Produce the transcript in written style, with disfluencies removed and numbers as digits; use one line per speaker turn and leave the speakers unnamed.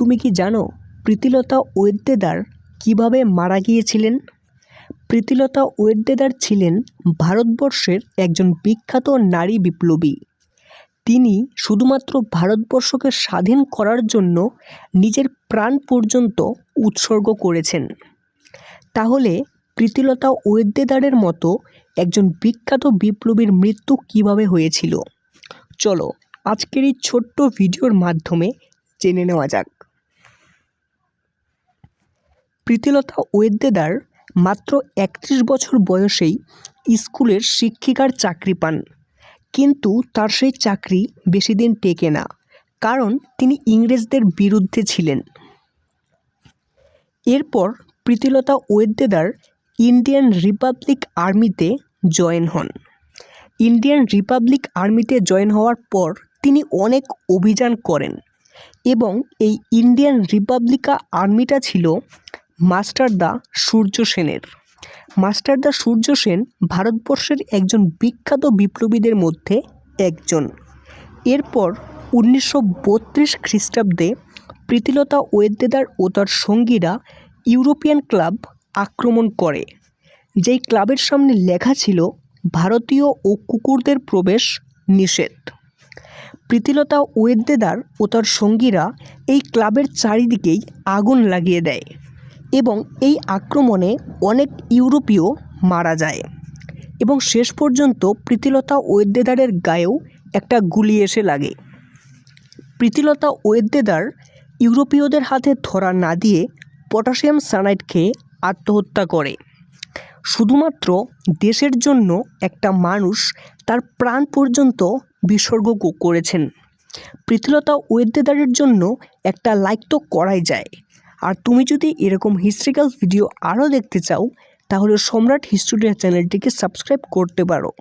তুমি কি জানো প্রীতিলতা ওয়েদ্দেদার কিভাবে মারা গিয়েছিলেন? প্রীতিলতা ওয়েদ্দেদার ছিলেন ভারতবর্ষের একজন বিখ্যাত নারী বিপ্লবী। তিনি শুধুমাত্র ভারতবর্ষকে স্বাধীন করার জন্য নিজের প্রাণ পর্যন্ত উৎসর্গ করেছেন। তাহলে প্রীতিলতা ওয়েদ্দেদারের মতো একজন বিখ্যাত বিপ্লবীর মৃত্যু কিভাবে হয়েছিল? চলো আজকের এই ছোট্ট ভিডিওর মাধ্যমে জেনে নেওয়া যাক। প্রীতিলতা ওয়েদ্দেদার মাত্র 31 বছর বয়সেই স্কুলের শিক্ষিকার চাকরি পান, কিন্তু তার সেই চাকরি বেশি দিন টেকে না, কারণ তিনি ইংরেজদের বিরুদ্ধে ছিলেন। এরপর প্রীতিলতা ওয়েদ্দেদার ইন্ডিয়ান রিপাবলিক আর্মিতে জয়েন হন। ইন্ডিয়ান রিপাবলিক আর্মিতে জয়েন হওয়ার পর তিনি অনেক অভিযান করেন এবং এই ইন্ডিয়ান রিপাবলিকা আর্মিটা ছিল মাস্টার দা সূর্য সেনের। মাস্টার দা সূর্য সেন ভারতবর্ষের একজন বিখ্যাত বিপ্লবীদের মধ্যে একজন। এরপর 1932 খ্রিস্টাব্দে প্রীতিলতা ওয়েদ্দেদার ও তার সঙ্গীরা ইউরোপিয়ান ক্লাব আক্রমণ করে, যেই ক্লাবের সামনে লেখা ছিল ভারতীয় ও কুকুরদের প্রবেশ নিষেধ। প্রীতিলতা ওয়েদ্দেদার ও তার সঙ্গীরা এই ক্লাবের চারিদিকেই আগুন লাগিয়ে দেয় এবং এই আক্রমণে অনেক ইউরোপীয় মারা যায় এবং শেষ পর্যন্ত প্রীতিলতা ওয়েদ্দেদারের গায়েও একটা গুলি এসে লাগে। প্রীতিলতা ওয়েদ্দেদার ইউরোপীয়দের হাতে ধরা না দিয়ে পটাশিয়াম সায়ানাইড খেয়ে আত্মহত্যা করে। শুধুমাত্র দেশের জন্য একটা মানুষ তার প্রাণ পর্যন্ত বিসর্গ করেছেন। প্রীতিলতা ওয়েদ্দেদারের জন্য একটা লাইক তো করাই যায়। আর তুমি যদি এরকম হিস্ট্রিক্যাল ভিডিও আরও দেখতে চাও তাহলে সম্রাট হিস্টোরিয়া চ্যানেলটিকে সাবস্ক্রাইব করতে পারো।